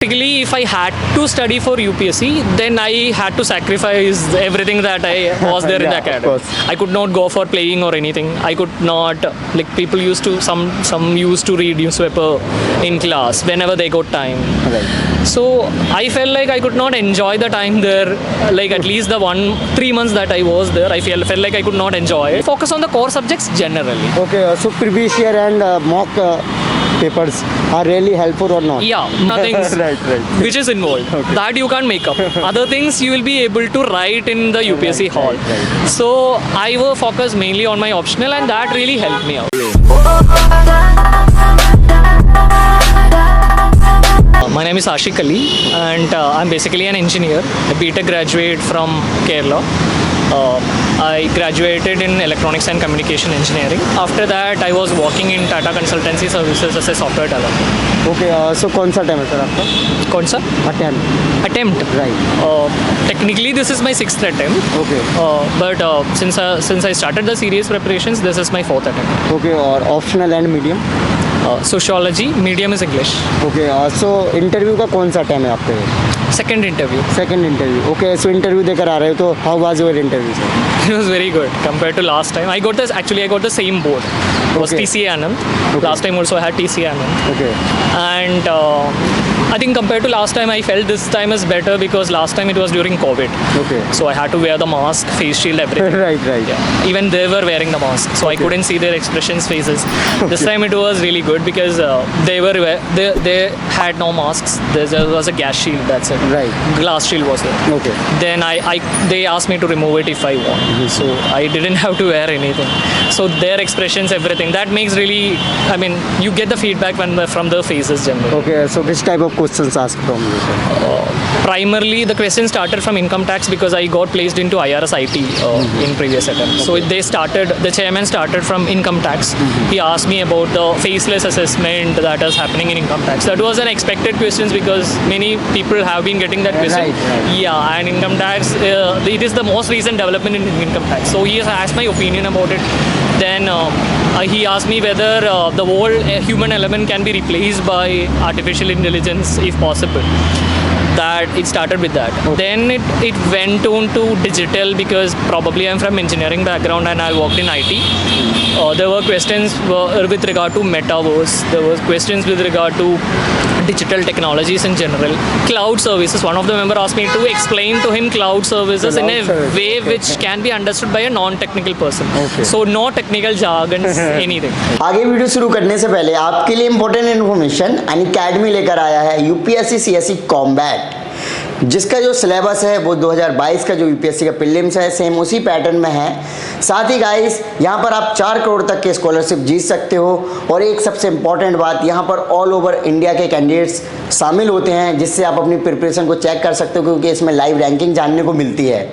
Basically, if I had to study for UPSC, then I had to sacrifice everything that I was there in the academy. I could not go for playing or anything. I could not, like people used to, some used to read newspaper in class whenever they got time. Right. So I felt like I could not enjoy the time there, like at least the 3 months that I was there, I felt like I could not enjoy it. Focus on the core subjects generally. Okay, so previous year and mock papers are really helpful or not? Yeah, nothing right. which is involved. Okay. That you can't make up. Other things you will be able to write in the UPSC hall. Right. So I will focus mainly on my optional, and that really helped me out. My name is Ashik Ali, and I'm basically an engineer, a BTech graduate from Kerala. I graduated in electronics and communication engineering. After that, I was working in Tata Consultancy Services as a software developer. Okay, so कौन सा time है sir आपका? कौन सा? Attempt. Right. Technically, this is my 6th attempt. Okay. But since I started the serious preparations, this is my 4th attempt. Okay, और optional and medium? Sociology, medium is English. Okay, so interview का कौन सा time है आपके? Second interview. Second interview. Okay, so interview देकर आ रहे हो तो how was your interview, sir? It was very good compared to last time. I got the same board. It was Okay. TCA Anand. Okay. Last time also I had TCA Anand. Okay. And I think compared to last time, I felt this time is better because last time it was during COVID. Okay. So I had to wear the mask, face shield, everything. Right. Yeah. Even they were wearing the mask, so I couldn't see their expressions, faces. This time it was really good because they had no masks. There was a gas shield. That's it. Right. Glass shield was there. Okay. Then they asked me to remove it if I want. So I didn't have to wear anything. So their expressions, everything, that makes really, I mean, you get the feedback from the faces generally. Okay, so which type of questions asked from you, sir? Primarily, the question started from income tax because I got placed into IRS IT in previous attempt. So the chairman started from income tax. He asked me about the faceless assessment that is happening in income tax. That was an expected question because many people have been getting that question. Right. Yeah, and income tax, it is the most recent development in income tax. So he has asked my opinion about it. Then he asked me whether the whole human element can be replaced by artificial intelligence if possible. That it started with that. Okay. Then it went on to digital because probably I'm from engineering background and I worked in IT. There were questions with regard to metaverse. There were questions with regard to digital technologies in general. Cloud services. One of the members asked me to explain to him cloud services in a way which can be understood by a non-technical person. Okay. So no technical jargons, anything. आगे video शुरू करने से पहले आपके लिए important information Unacademy लेकर आया है यूपीएससी सीएससी कॉम्बैट, जिसका जो सिलेबस है वो 2022 का जो यूपीएससी का प्रीलिम्स है सेम उसी पैटर्न में है। साथ ही गाइस यहाँ पर आप 4 करोड़ तक के स्कॉलरशिप जीत सकते हो और एक सबसे इम्पॉर्टेंट बात, यहाँ पर ऑल ओवर इंडिया के कैंडिडेट्स शामिल होते हैं जिससे आप अपनी प्रिपरेशन को चेक कर सकते हो क्योंकि इसमें लाइव रैंकिंग जानने को मिलती है।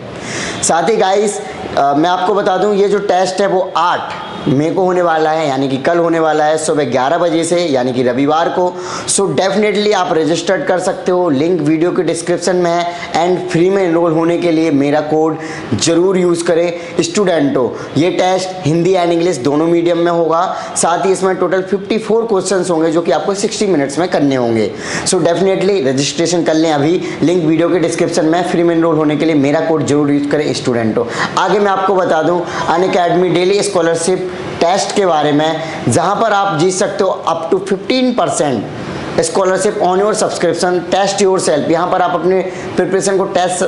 साथ ही गाइस मैं आपको बता दूं ये जो टेस्ट है वो 8 मई को होने वाला है, यानी कि कल होने वाला है सुबह 11 बजे से, यानी कि रविवार को। सो डेफिनेटली आप रजिस्टर्ड कर सकते हो, लिंक वीडियो के डिस्क्रिप्शन में है। एंड फ्री में एनरोल होने के लिए मेरा कोड जरूर यूज़ करें स्टूडेंटो। ये टेस्ट हिंदी एंड इंग्लिश दोनों मीडियम में होगा। साथ ही इसमें टोटल 54 क्वेश्चंस होंगे जो कि आपको 60 मिनट्स में करने होंगे। सो डेफिनेटली रजिस्ट्रेशन कर लें अभी, लिंक वीडियो के डिस्क्रिप्शन में। फ्री में एनरोल होने के लिए मेरा कोड जरूर यूज़ करें स्टूडेंटो। आगे मैं आपको बता दूँ अनअकैडमी डेली स्कॉलरशिप टेस्ट के बारे में, जहां पर आप जीत सकते हो up to 15% scholarship on your subscription test yourself. यहाँ पर आप अपने प्रिपरेशन को टेस्ट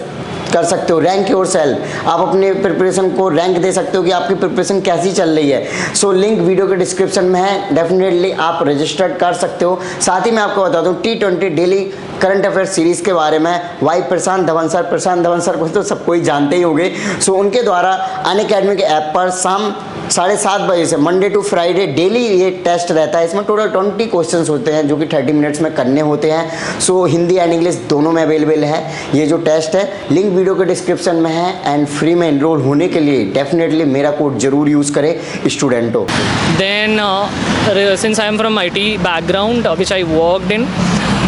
कर सकते हो, रैंक योर सेल्फ। आप अपने प्रिपरेशन को रैंक दे सकते हो कि आपकी प्रिपरेशन कैसी चल रही है। सो लिंक वीडियो के डिस्क्रिप्शन में है, डेफिनेटली आप रजिस्टर्ड कर सकते हो। साथ ही मैं आपको बता दूं T20 daily current affairs series के बारे में वाई प्रशांत धवन सर को तो सब कोई जानते ही होंगे। सो उनके द्वारा अनअकैडमी के ऐप पर शाम 7:30 बजे से मंडे टू फ्राइडे डेली ये टेस्ट रहता है। इसमें टोटल 20 क्वेश्चंस होते हैं जो कि 30 मिनट्स में करने होते हैं। सो हिंदी एंड इंग्लिश दोनों में अवेलेबल है ये जो टेस्ट है। लिंक वीडियो के डिस्क्रिप्शन में है। एंड फ्री में एनरोल होने के लिए डेफिनेटली मेरा कोड जरूर यूज़ करें स्टूडेंटो। Then since I am from IT background which I worked in,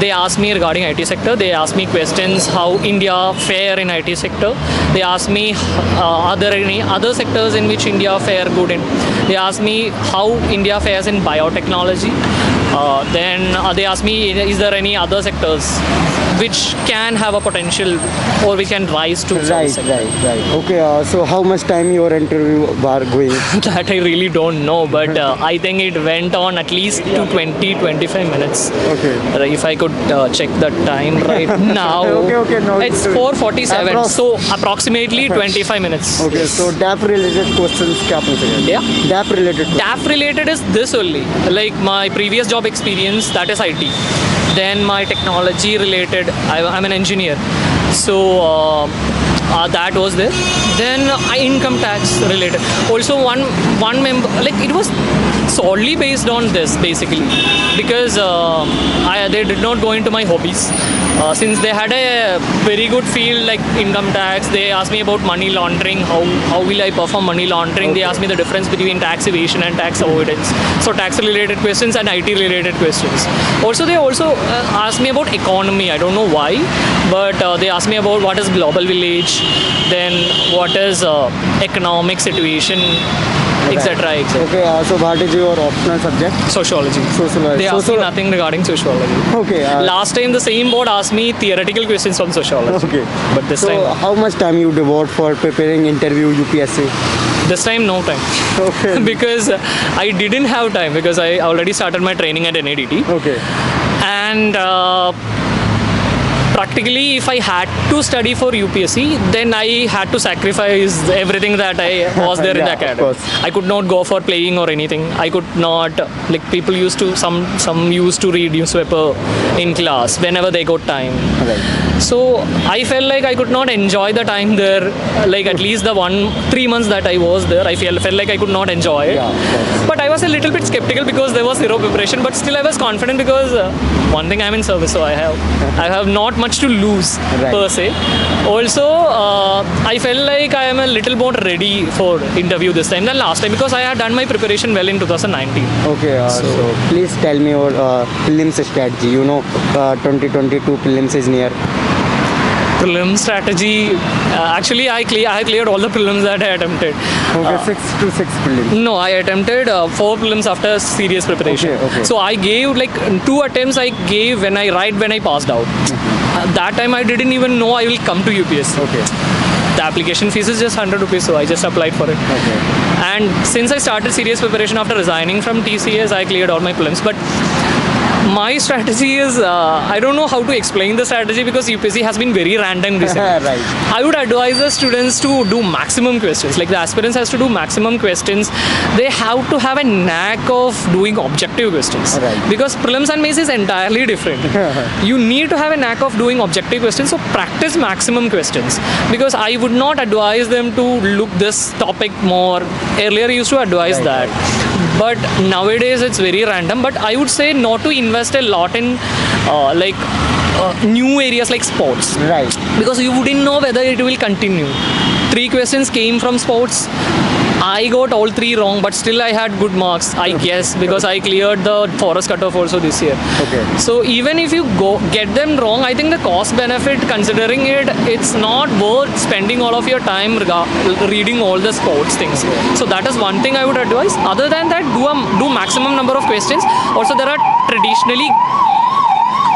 they asked me regarding IT sector. They asked me questions how India fare in IT sector. They asked me are there any other sectors in which India fare good in. They asked me how India fares in biotechnology. Then they asked me, is there any other sectors which can have a potential or we can rise to service sector? Right. Okay, so how much time your interview were going? That I really don't know, but I think it went on at least to 20-25 minutes. Okay. If I could check the time right now. Okay, no, It's 4:47, Approx. so approximately 25 minutes. Okay, so DAP related questions क्या पूछेंगे? Yeah. DAP related questions. DAF related is this only. Like my previous job experience, that is IT. Then my technology related, I'm an engineer. So that was there. Then income tax related. Also one member, like it was solely based on this basically, because they did not go into my hobbies. Since they had a very good field like income tax, they asked me about money laundering, how will I perform money laundering. They asked me the difference between tax evasion and tax avoidance. So tax related questions and IT related questions. Also they asked me about economy. I don't know why, but they asked me about what is global village, then what is economic situation, etc. Okay, so what is your optional subject? Sociology. Sociology. They asked me nothing regarding sociology. Okay. Last time the same board asked me theoretical questions from sociology. Okay. But this So time, how much time you devote for preparing interview UPSC? this time no time. Okay. Because I didn't have time because I already started my training at NADT. Okay. And practically if I had to study for UPSC, then I had to sacrifice everything that I was there in the Yeah, of academy. course. I could not go for playing or anything. I could not, like people used to, some used to read newspaper in class whenever they got time. Right. So I felt like I could not enjoy the time there, like at least the 3 months that I was there, I felt like I could not enjoy it. Yeah, of course. But I was a little bit skeptical because there was zero preparation, but still I was confident because one thing I'm in service, so I have not much to lose Right. per se. Also, I felt like I am a little more ready for interview this time than last time because I had done my preparation well in 2019. Okay, so please tell me your prelims strategy. You know, 2022 prelims is near. Prelim strategy, actually I cleared all the prelims that I attempted. Okay, 6 to 6 prelims. No, I attempted 4 prelims after serious preparation. Okay. So I gave like 2 attempts I gave when I passed out. That time I didn't even know I will come to UPSC. Okay. The application fees is just 100 rupees, so I just applied for it. Okay. And since I started serious preparation after resigning from TCS, I cleared all my prelims. But my strategy is, I don't know how to explain the strategy because UPSC has been very random recently. Right. I would advise the students to do maximum questions. Like the aspirants has to do maximum questions. They have to have a knack of doing objective questions. Right. Because prelims and mains is entirely different. You need to have a knack of doing objective questions. So practice maximum questions. Because I would not advise them to look this topic more. Earlier I used to advise that. But nowadays it's very random. But I would say not to invest a lot in new areas like sports. Right. Because you wouldn't know whether it will continue. 3 questions came from sports. I got all 3 wrong, but still I had good marks, I guess, because I cleared the forest cutoff also this year. Okay. So even if you get them wrong, I think the cost benefit, considering it's not worth spending all of your time reading all the sports things. So that is one thing I would advise. Other than that, do maximum number of questions. Also, there are traditionally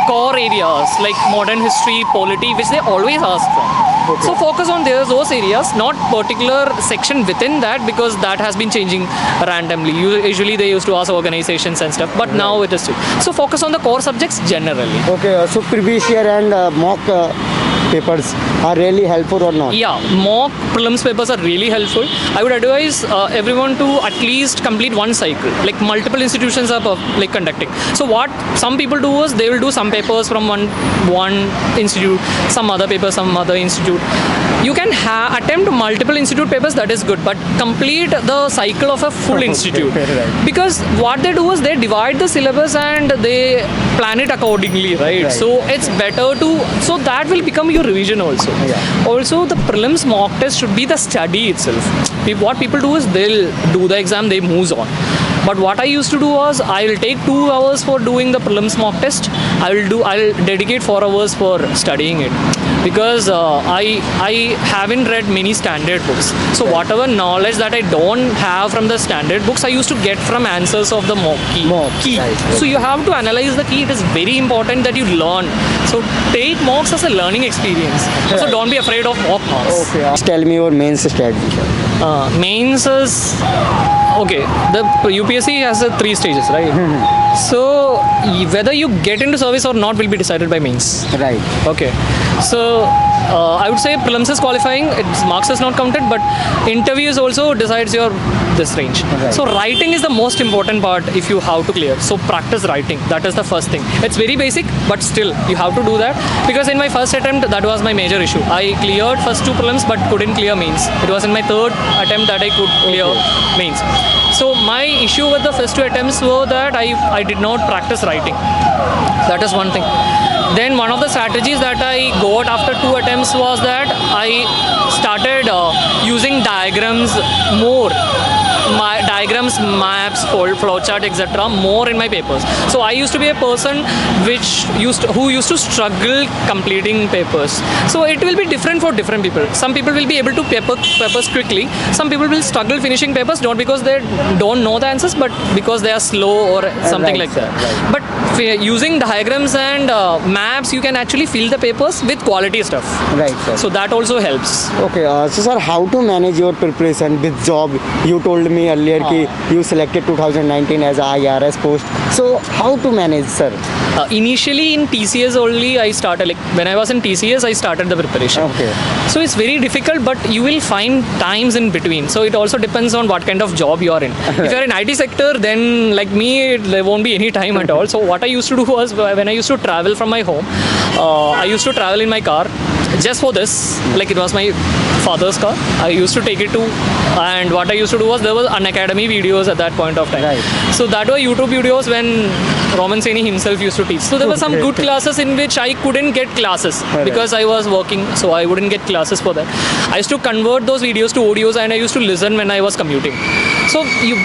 core areas like modern history, polity, which they always ask from. Okay. So focus on those areas, not particular section within that, because that has been changing randomly. Usually they used to ask organizations and stuff, but now it is so focus on the core subjects generally. Okay, so previous year and mock papers are really helpful or not? Yeah, mock prelims papers are really helpful. I would advise everyone to at least complete one cycle. Like multiple institutions are conducting. So what some people do is they will do some papers from one institute, some other papers, some other institute. You can attempt multiple institute papers, that is good, but complete the cycle of a full institute. Right. Because what they do is they divide the syllabus and they plan it accordingly, right? Right. So it's better so that will become your revision also. Yeah. Also, the prelims mock test should be the study itself. What people do is they'll do the exam, they move on. But what I used to do was I will take 2 hours for doing the prelims mock test. I'll dedicate 4 hours for studying it, because I haven't read many standard books. So whatever knowledge that I don't have from the standard books, I used to get from answers of the mock key. Right. So you have to analyze the key. It is very important that you learn. So take mocks as a learning experience. So don't be afraid of mock marks. Okay. Just tell me your main strategy, sir. Mains is okay. The UPSC has 3 stages, right? So whether you get into service or not will be decided by mains. Right. Okay. So I would say prelims is qualifying. Its marks is not counted, but interviews also decides your this range. Right. So writing is the most important part if you have to clear. So practice writing. That is the first thing. It's very basic, but still you have to do that, because in my first attempt that was my major issue. I cleared first 2 prelims but couldn't clear mains. It was in my third attempt that I could clear mains. So my issue with the first 2 attempts were that I did not practice writing. That is one thing. Then one of the strategies that I got after 2 attempts was that I started using diagrams more. Diagrams, maps, flowchart, etc. more in my papers. So I used to be a person who used to struggle completing papers. So it will be different for different people. Some people will be able to papers quickly. Some people will struggle finishing papers, not because they don't know the answers, but because they are slow or something Right, like that. right. But using diagrams and maps, you can actually fill the papers with quality stuff. Right, sir. So that also helps. Okay, so sir, how to manage your preparation with job? You told me earlier कि you selected 2019 as a IRS post. So how to manage, sir? Initially in TCS only I started, like when I was in TCS I started the preparation. Okay. So it's very difficult, but you will find times in between. So it also depends on what kind of job you are in. If you are in IT sector, then like me, there won't be any time at all. So what I used to do was, when I used to travel from my home, I used to travel in my car just for this. Like it was my father's car. I used to take it to, and what I used to do was, there was Unacademy videos at that point of time. Right. So that were YouTube videos when Roman Saini himself used to teach. So there were some good classes in which I couldn't get classes because I was working, so I wouldn't get classes for that. I used to convert those videos to audios and I used to listen when I was commuting. So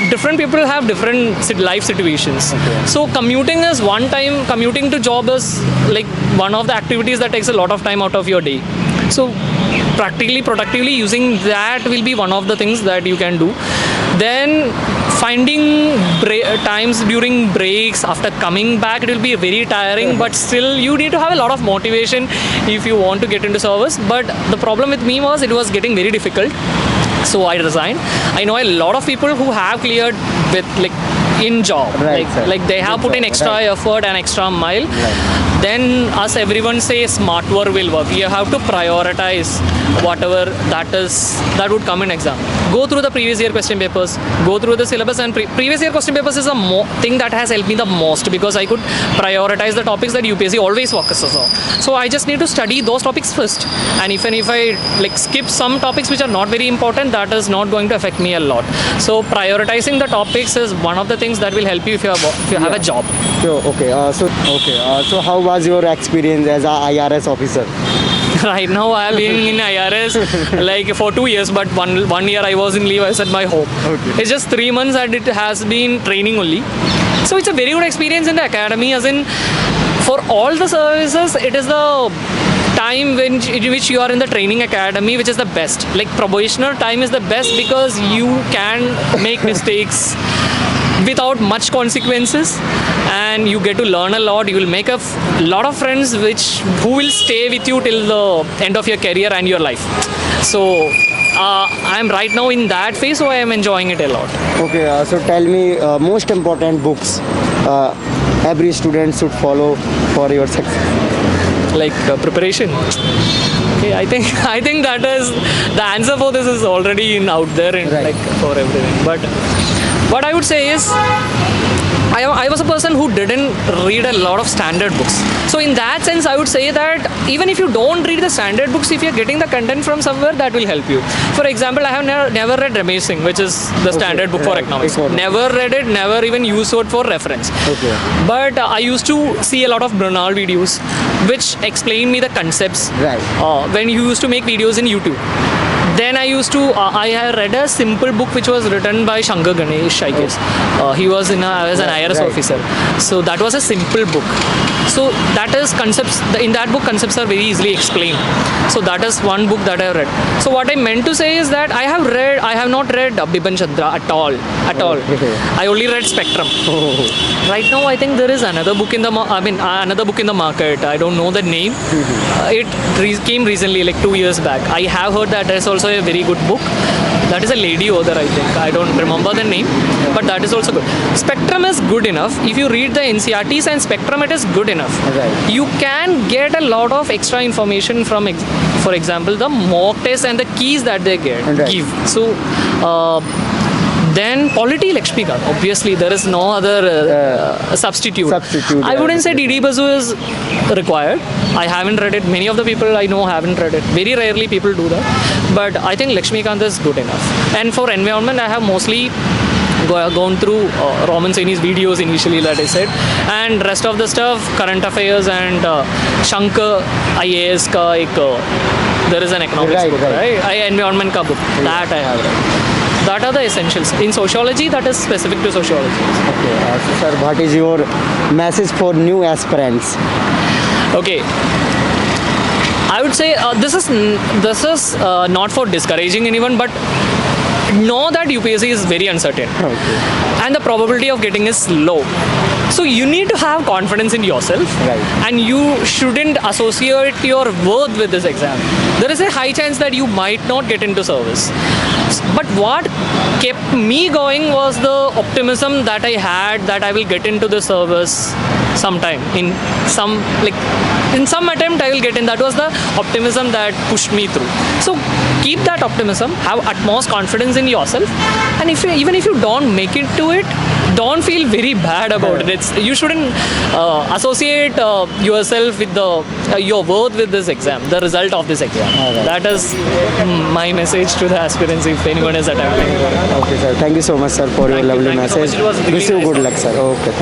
different people have different life situations. Okay. So commuting is one time, commuting to job is like one of the activities that takes a lot of time out of your day. So practically, productively using that will be one of the things that you can do. Then finding times during breaks after coming back, it will be very tiring, but still you need to have a lot of motivation if you want to get into service. But the problem with me was, it was getting very difficult, so I resigned. I know a lot of people who have cleared with like in job, Right, sir. like they have put in extra effort and extra mile. Then us everyone say smart work will work. You have to prioritize whatever that would come in exam. Go through the previous year question papers, go through the syllabus, and previous year question papers is a thing that has helped me the most, because I could prioritize the topics that UPSC always focuses on. So I just need to study those topics first, and even if I like skip some topics which are not very important, that is not going to affect me a lot. So prioritizing the topics is one of the things that will help you if you have a job. So how was your experience as a IRS officer? Right now I have been in IRS like for 2 years, but one year I was in leave. I was at my home. Okay. It's just 3 months and it has been training only. So it's a very good experience in the academy, as in for all the services it is the time in which you are in the training academy which is the best. Like probationer time is the best because you can make mistakes without much consequences, and you get to learn a lot. You will make a lot of friends who will stay with you till the end of your career and your life. So I am right now in that phase, so I am enjoying it a lot. Okay, so tell me most important books every student should follow for your success. Like preparation. Okay, I think that is the answer for this is already out there in Right. like for everything. But what I would say is, I was a person who didn't read a lot of standard books. So in that sense, I would say that even if you don't read the standard books, if you're getting the content from somewhere, that will help you. For example, I have never read Ramesh Singh, which is the standard book for right, economics. economics. Never read it, never even used it for reference. Okay. But I used to see a lot of Brunel videos, which explain me the concepts. Right. When you used to make videos in YouTube, then I used to, I had read a simple book which was written by Shankar Ganesh, I guess. He was as an IRS officer. So that was a simple book. So that is concepts, in that book concepts are very easily explained. So that is one book that I have read. So what I meant to say is that I have not read Biban Chandra at all. I only read Spectrum. Right now I think there is another book in the, another book in the market. I don't know the name. It came recently, like 2 years back. I have heard that is also a very good book. That is a lady author, I think. I don't remember the name, but that is also good. Spectrum is good enough. If you read the NCRTs and Spectrum, it is good enough. Right. You can get a lot of extra information from, for example, the mock test and the keys that they give. So, then Polity Lakshmikant. Obviously, there is no other substitute. I wouldn't say DD Basu is required. I haven't read it. Many of the people I know haven't read it. Very rarely people do that. But I think Lakshmikant is good enough. And for environment, I have mostly gone through Raman Saini's videos initially, that I said, and rest of the stuff, current affairs and Shankar IAS ka there is an economics book, right? Environment ka book, that I have read. That are the essentials. In sociology, that is specific to sociology. Okay, so sir, what is your message for new aspirants? Okay. I would say this is not for discouraging anyone, but know that UPSC is very uncertain, and the probability of getting is low. So you need to have confidence in yourself, and you shouldn't associate your worth with this exam. There is a high chance that you might not get into service. But what kept me going was the optimism that I had that I will get into the service sometime. In some attempt I will get in. That was the optimism that pushed me through. So keep that optimism, have utmost confidence in yourself, and even if you don't make it to it, don't feel very bad about it. You shouldn't associate yourself with your worth with this exam, the result of this exam. That is my message to the aspirants if anyone is attempting. Okay, sir. Thank you so much, sir, for your lovely message. It was really Wish you nice good luck, sir. Okay.